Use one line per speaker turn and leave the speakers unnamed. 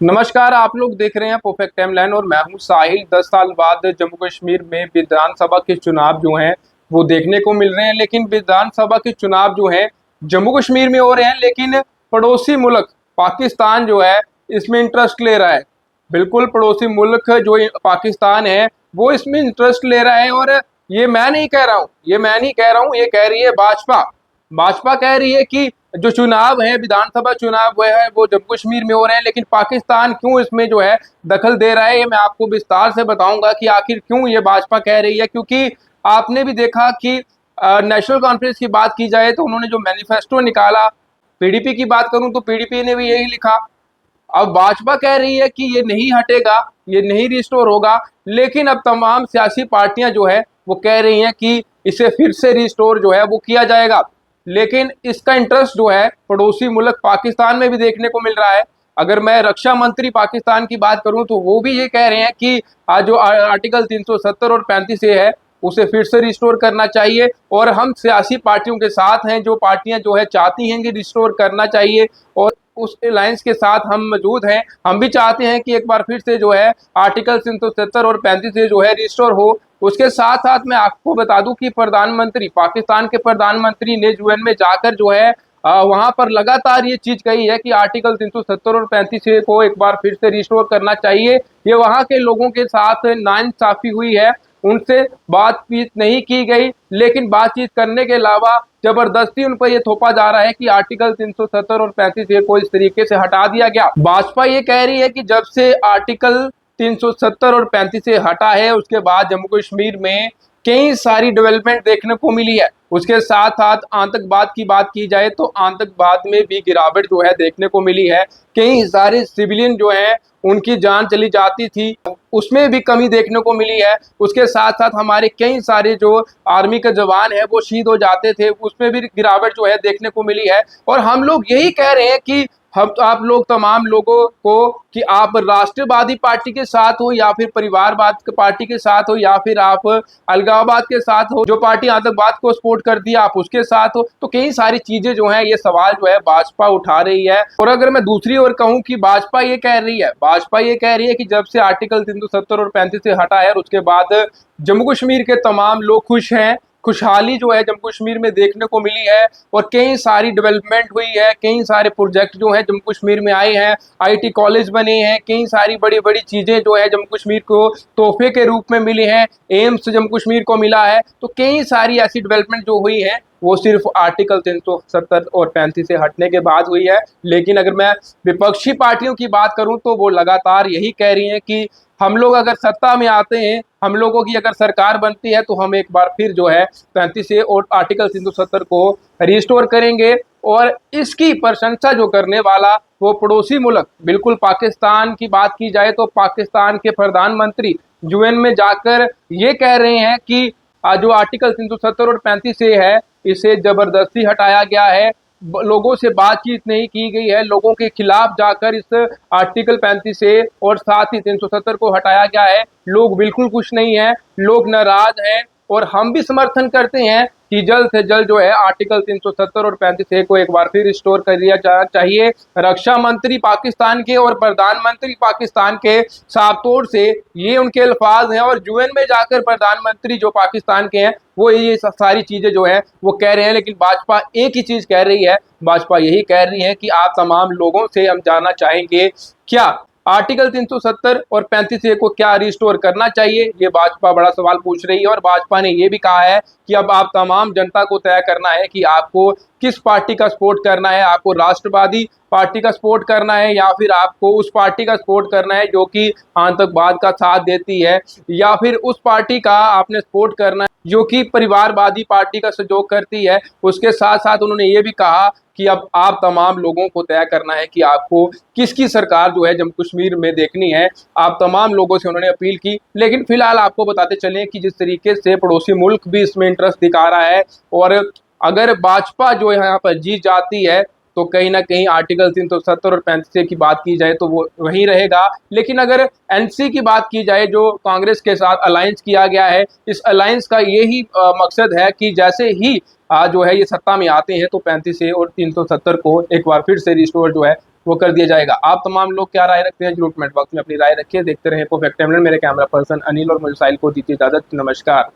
नमस्कार। आप लोग देख रहे हैं परफेक्ट टाइमलाइन और मैं हूं साहिल। 10 साल बाद जम्मू कश्मीर में विधानसभा के चुनाव जो हैं वो देखने को मिल रहे हैं, लेकिन विधानसभा के चुनाव जो हैं जम्मू कश्मीर में हो रहे हैं, लेकिन पड़ोसी मुल्क पाकिस्तान जो है इसमें इंटरेस्ट ले रहा है। बिल्कुल पड़ोसी मुल्क जो पाकिस्तान है वो इसमें इंटरेस्ट ले रहा है। और ये मैं नहीं कह रहा हूँ, ये कह रही है भाजपा। भाजपा कह रही है कि जो चुनाव है, विधानसभा चुनाव वो है वो जम्मू कश्मीर में हो रहे हैं, लेकिन पाकिस्तान क्यों इसमें जो है दखल दे रहा है, ये मैं आपको विस्तार से बताऊंगा कि आखिर क्यों ये भाजपा कह रही है। क्योंकि आपने भी देखा कि नेशनल कॉन्फ्रेंस की बात की जाए तो उन्होंने जो मैनिफेस्टो निकाला, पीडीपी की बात करूं तो पीडीपी ने भी यही लिखा। अब भाजपा कह रही है कि ये नहीं हटेगा, ये नहीं रिस्टोर होगा, लेकिन अब तमाम सियासी पार्टियां जो है वो कह रही हैं कि इसे फिर से रिस्टोर जो है वो किया जाएगा। लेकिन इसका इंटरेस्ट जो है पड़ोसी मुल्क पाकिस्तान में भी देखने को मिल रहा है। अगर मैं रक्षा मंत्री पाकिस्तान की बात करूं तो वो भी ये कह रहे हैं कि आज जो आर्टिकल 370 और 35 ए है उसे फिर से रिस्टोर करना चाहिए। और हम सियासी पार्टियों के साथ हैं, जो पार्टियां जो है चाहती हैं कि रिस्टोर करना चाहिए, और उस अलायंस के साथ हम मौजूद हैं। हम भी चाहते हैं कि एक बार फिर से जो है आर्टिकल 370 और 35 ए जो है रिस्टोर हो। उसके साथ साथ मैं आपको बता दूं कि प्रधानमंत्री, पाकिस्तान के प्रधानमंत्री ने यूएन में जाकर जो है वहां पर लगातार ये चीज कही है कि आर्टिकल 370 और 35 को एक बार फिर से रिस्टोर करना चाहिए। ये वहां के लोगों के साथ नाइंसाफी हुई है, उनसे बातचीत नहीं की गई, लेकिन बातचीत करने के अलावा जबरदस्ती उन पर यह थोपा जा रहा है कि आर्टिकल 370 और 35 को इस तरीके से हटा दिया गया। भाजपा ये कह रही है कि जब से आर्टिकल 370 और 35 से हटा है उसके बाद जम्मू कश्मीर में कई सारी डेवलपमेंट देखने को मिली है। उसके साथ साथ आतंकवाद की बात की जाए तो आतंकवाद में भी गिरावट जो है देखने को मिली है। कई सारे सिविलियन जो हैं उनकी जान चली जाती थी, उसमें भी कमी देखने को मिली है। उसके साथ साथ हमारे कई सारे जो आर्मी के जवान हैं वो शहीद हो जाते थे, उसमें भी गिरावट जो है देखने को मिली है। और हम लोग यही कह रहे हैं कि हम आप लोग तमाम लोगों को कि आप राष्ट्रवादी पार्टी के साथ हो या फिर परिवारवाद पार्टी के साथ हो या फिर आप अलगाववाद के साथ हो, जो पार्टी आतंकवाद को सपोर्ट करती है आप उसके साथ हो। तो कई सारी चीजें जो हैं ये सवाल जो है भाजपा उठा रही है। और अगर मैं दूसरी ओर कहूं कि भाजपा ये कह रही है कि जब से आर्टिकल 370 और 35 से हटा है और उसके बाद जम्मू कश्मीर के तमाम लोग खुश हैं। खुशहाली जो है जम्मू कश्मीर में देखने को मिली है और कई सारी डेवलपमेंट हुई है, कई सारे प्रोजेक्ट जो हैं जम्मू कश्मीर में आए हैं, आईटी कॉलेज बने हैं, कई सारी बड़ी बड़ी चीजें जो है जम्मू कश्मीर को तोहफे के रूप में मिली हैं, एम्स जम्मू कश्मीर को मिला है। तो कई सारी ऐसी डेवलपमेंट जो हुई है वो सिर्फ आर्टिकल 370 और 35 से हटने के बाद हुई है। लेकिन अगर मैं विपक्षी पार्टियों की बात करूं तो वो लगातार यही कह रही हैं कि हम लोग अगर सत्ता में आते हैं, हम लोगों की अगर सरकार बनती है तो हम एक बार फिर जो है 35 से और आर्टिकल 370 को रिस्टोर करेंगे। और इसकी प्रशंसा जो करने वाला वो पड़ोसी मुल्क, बिल्कुल पाकिस्तान की बात की जाए तो पाकिस्तान के प्रधानमंत्री यूएन में जाकर ये कह रहे हैं कि जो आर्टिकल 370 और 35 से है इसे जबरदस्ती हटाया गया है, लोगों से बातचीत नहीं की गई है, लोगों के खिलाफ जाकर इस आर्टिकल 35 से और साथ ही 370 को हटाया गया है। लोग बिल्कुल खुश नहीं है, लोग नाराज हैं। और हम भी समर्थन करते हैं कि जल्द से जल्द जो है आर्टिकल 370 और 35 ए को एक बार फिर रिस्टोर कर दिया जाना चाहिए। रक्षा मंत्री पाकिस्तान के और प्रधानमंत्री पाकिस्तान के साफ तौर से ये उनके अल्फाज हैं, और यूएन में जाकर प्रधानमंत्री जो पाकिस्तान के हैं वो ये सारी चीजें जो है वो कह रहे हैं। लेकिन भाजपा एक ही चीज कह रही है, भाजपा यही कह रही है कि आप तमाम लोगों से हम जानना चाहेंगे क्या आर्टिकल 370 और 35 ए को क्या रिस्टोर करना चाहिए। ये भाजपा बड़ा सवाल पूछ रही है। और भाजपा ने ये भी कहा है कि अब आप तमाम जनता को तय करना है कि आपको किस पार्टी का सपोर्ट करना है, आपको राष्ट्रवादी पार्टी का सपोर्ट करना है या फिर आपको उस पार्टी का सपोर्ट करना है जो कि आतंकवाद का साथ देती है, या फिर उस पार्टी का आपने सपोर्ट करना है जो कि परिवारवादी पार्टी का सहयोग करती है। उसके साथ साथ उन्होंने ये भी कहा कि अब आप तमाम लोगों को तय करना है कि आपको किसकी सरकार जो है जम्मू कश्मीर में देखनी है। आप तमाम लोगों से उन्होंने अपील की। लेकिन फिलहाल आपको बताते चलें कि जिस तरीके से पड़ोसी मुल्क भी इसमें इंटरेस्ट दिखा रहा है, और अगर भाजपा जो यहाँ पर जीत जाती है तो कहीं ना कहीं आर्टिकल 370 और 35 की बात की जाए तो वो वहीं रहेगा। लेकिन अगर एनसी की बात की जाए, जो कांग्रेस के साथ अलायंस किया गया है, इस अलायंस का यही मकसद है कि जैसे ही जो है ये सत्ता में आते हैं तो 35 और 370 को एक बार फिर से रिस्टोर जो है वो कर दिया जाएगा। आप तमाम लोग क्या राय रखते हैं जरूर कमेंट बॉक्स में अपनी राय रखिए। देखते रहे परफेक्ट टाइमलाइन। मेरे कैमरा पर्सन अनिल और मुझे साहिल को दीजिए इजाजत। नमस्कार।